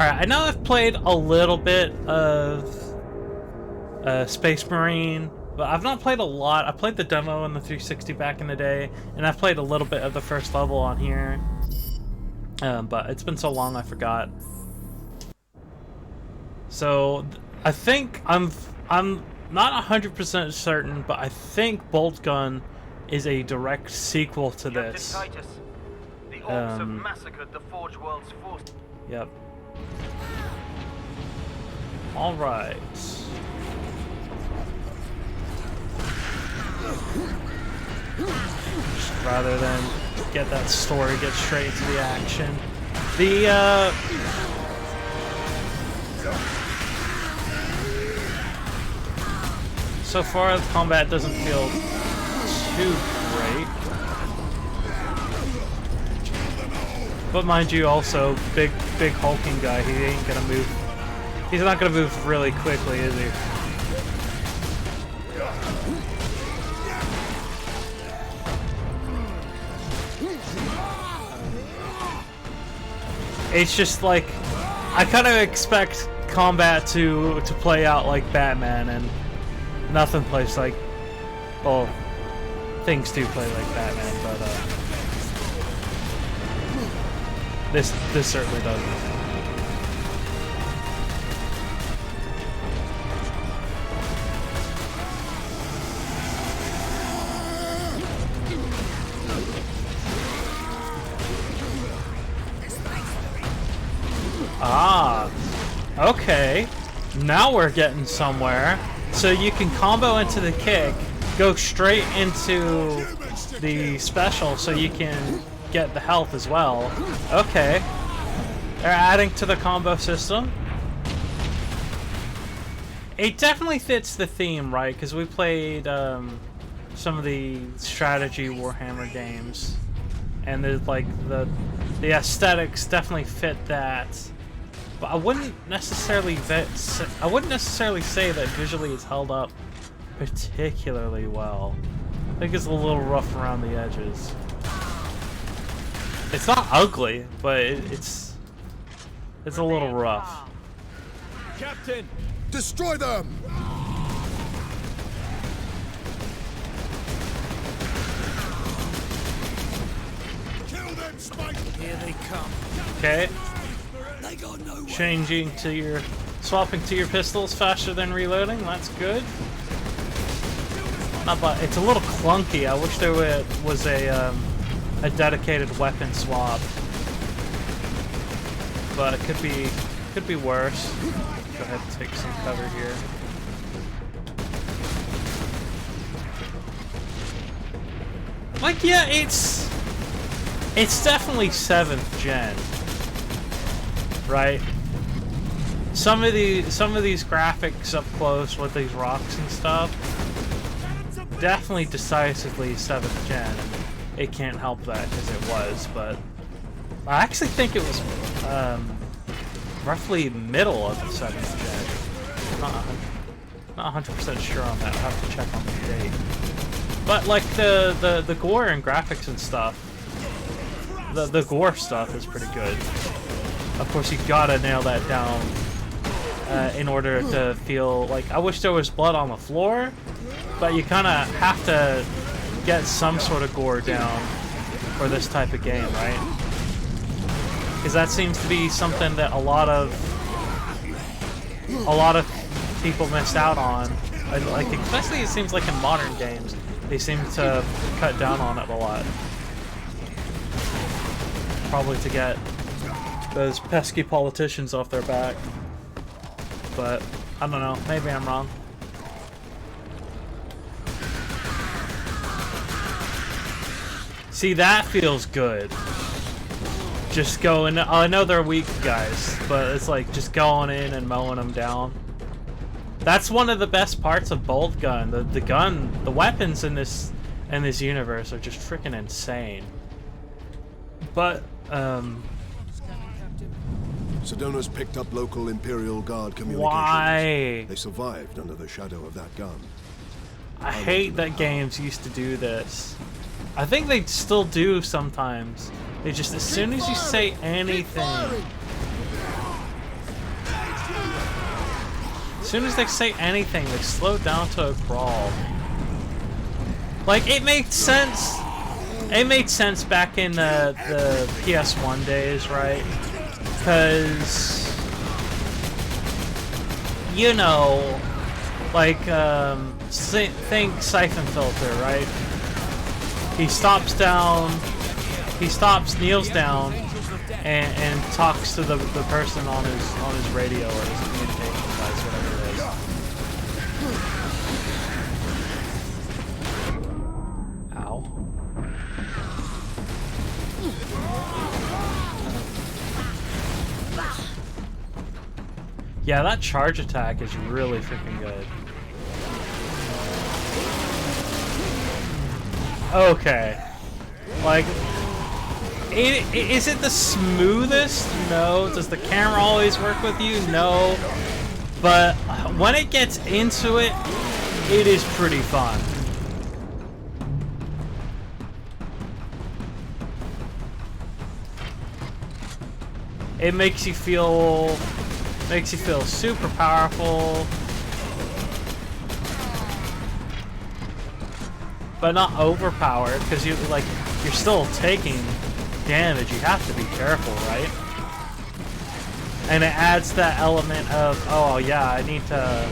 Alright, I know I've played a little bit of Space Marine, but I've not played a lot. I played the demo on the 360 back in the day, and I've played a little bit of the first level on here. But it's been so long I forgot. So I think I'm not 100% certain, but I think Bolt Gun is a direct sequel to this. Titus, the orcs have massacred the Forge World's force. Yep. All right. Just rather than get that story, get straight into the action. The so far the combat doesn't feel too great. But mind you, also big hulking guy. He ain't gonna move. He's not gonna move really quickly, is he? It's just like I kind of expect combat to play out like Batman, and nothing plays like. Well, things do play like Batman, but this certainly doesn't. Ah, okay. Now we're getting somewhere. So you can combo into the kick, go straight into the special so you can get the health as well. Okay. They're adding to the combo system. It definitely fits the theme, right? Because we played some of the strategy Warhammer games, and there's like the aesthetics definitely fit that. But I wouldn't necessarily say that visually it's held up particularly well. I think it's a little rough around the edges. It's not ugly, but it's a little rough. Captain, destroy them! Kill them, Spike! Here they come. Okay. Changing to your, swapping to your pistols faster than reloading. That's good. Not bad. It's a little clunky. I wish there was a dedicated weapon swap, but it could be worse. Go ahead and take some cover here. Like, yeah, it's definitely 7th gen. Right. Some of these graphics up close with these rocks and stuff, definitely decisively 7th gen. It can't help that because it was, but I actually think it was roughly middle of the 7th gen. Not 100% sure on that. I'll have to check on the date. But like the gore and graphics and stuff, the gore stuff is pretty good. Of course, you gotta nail that down in order to feel like. I wish there was blood on the floor, but you kind of have to get some sort of gore down for this type of game, right? Because that seems to be something that a lot of people missed out on. Like, especially it seems like in modern games, they seem to cut down on it a lot. Probably to get those pesky politicians off their back. But I don't know, maybe I'm wrong. See, that feels good. Just going, I know they're weak guys, but it's like just going in and mowing them down. That's one of the best parts of Bolt Gun. The weapons in this universe are just freaking insane. But Sedona's picked up local Imperial Guard communications. Why? They survived under the shadow of that gun. I hate that games used to do this. I think they still do sometimes. They just, as soon as you say anything, soon as they say anything, they slow down to a crawl. Like, it made sense. It made sense back in the PS1 days, right? Because, you know, like, think Siphon Filter, right? He stops down, kneels down, and talks to the person on his radio or his communication device, whatever it is. Ow. Yeah, that charge attack is really freaking good. Okay. Like, is it the smoothest? No. Does the camera always work with you? No. But when it gets into it, it is pretty fun. It makes you feel super powerful, but not overpowered, because you're still taking damage. You have to be careful, right? And it adds that element of, oh yeah, I need to.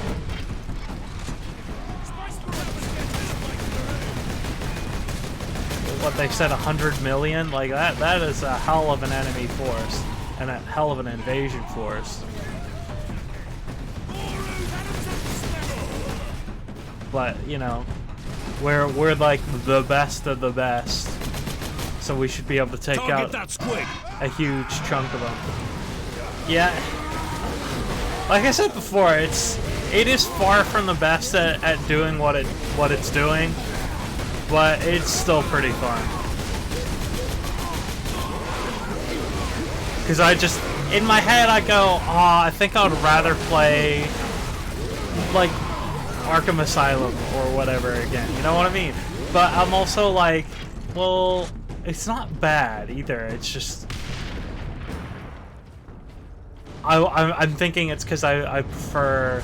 What they said, 100 million, like that is a hell of an enemy force and a hell of an invasion force. But you know, we're like the best of the best, so we should be able to take out a huge chunk of them. Yeah, like I said before, it is far from the best at doing what it's doing, but it's still pretty fun. Because in my head I go, oh, I think I would rather play like Arkham Asylum or whatever again, you know what I mean? But I'm also like, well, it's not bad either. It's just I'm thinking it's because I prefer,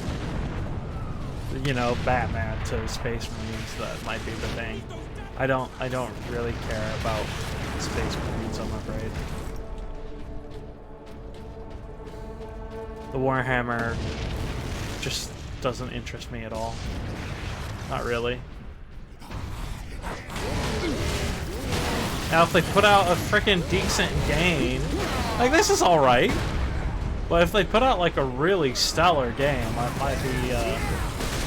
you know, Batman to Space Marines. That might be the thing. I don't really care about Space Marines, I'm afraid. The Warhammer just doesn't interest me at all. Not really. Now if they put out a freaking decent game, like this is alright. But if they put out like a really stellar game, I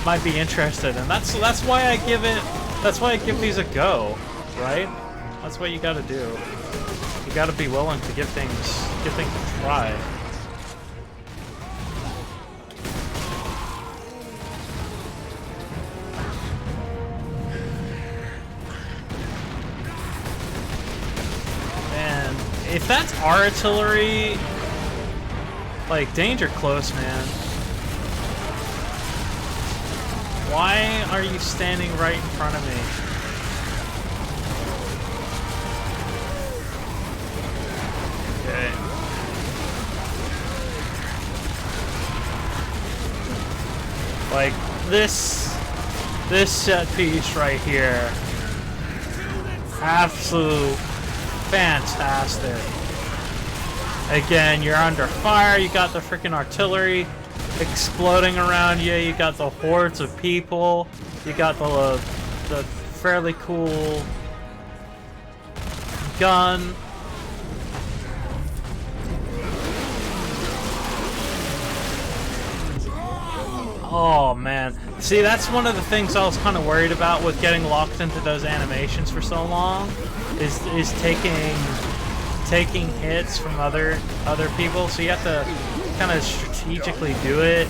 might be interested, and that's why I give these a go, right? That's what you gotta do. You gotta be willing to give things a try. If that's artillery, like, danger close, man. Why are you standing right in front of me? Okay. Like, this set piece right here. Absolute fantastic. Again, you're under fire, you got the freaking artillery exploding around you, you got the hordes of people, you got the fairly cool gun. Oh man. See, that's one of the things I was kind of worried about with getting locked into those animations for so long, is taking hits from other people. So you have to kind of strategically do it.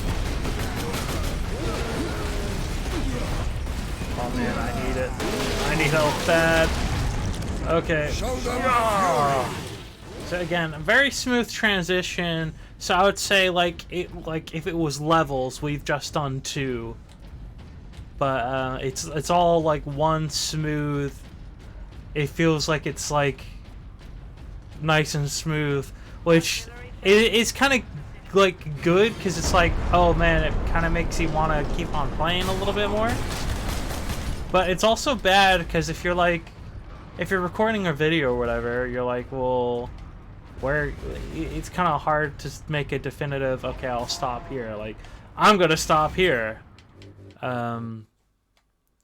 Oh man, I need it. I need help bad. Okay. Oh. So again, a very smooth transition. So I would say like if it was levels, we've just done 2. But it's all like one smooth. It feels like it's like nice and smooth, which is kind of like good because it's like, oh man, it kind of makes you want to keep on playing a little bit more. But it's also bad because if you're recording a video or whatever, you're like, well, where it's kind of hard to make a definitive, okay, I'll stop here. Like, I'm gonna stop here. Then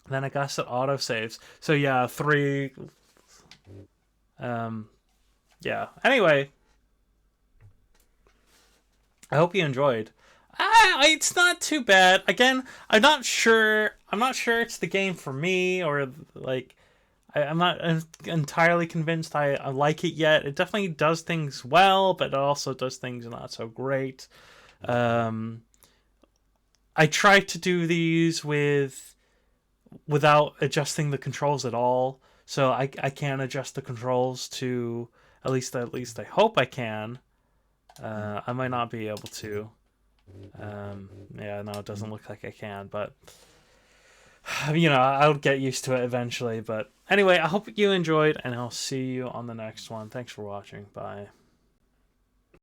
I guess it auto saves. So yeah, 3. Yeah. Anyway, I hope you enjoyed. It's not too bad. Again, I'm not sure it's the game for me, or like I'm not entirely convinced I like it yet. It definitely does things well, but it also does things not so great. I tried to do these without adjusting the controls at all, so I can't adjust the controls to at least I hope I can. I might not be able to. Yeah, no, it doesn't look like I can, but you know, I'll get used to it eventually. But anyway, I hope you enjoyed, and I'll see you on the next one. Thanks for watching. Bye.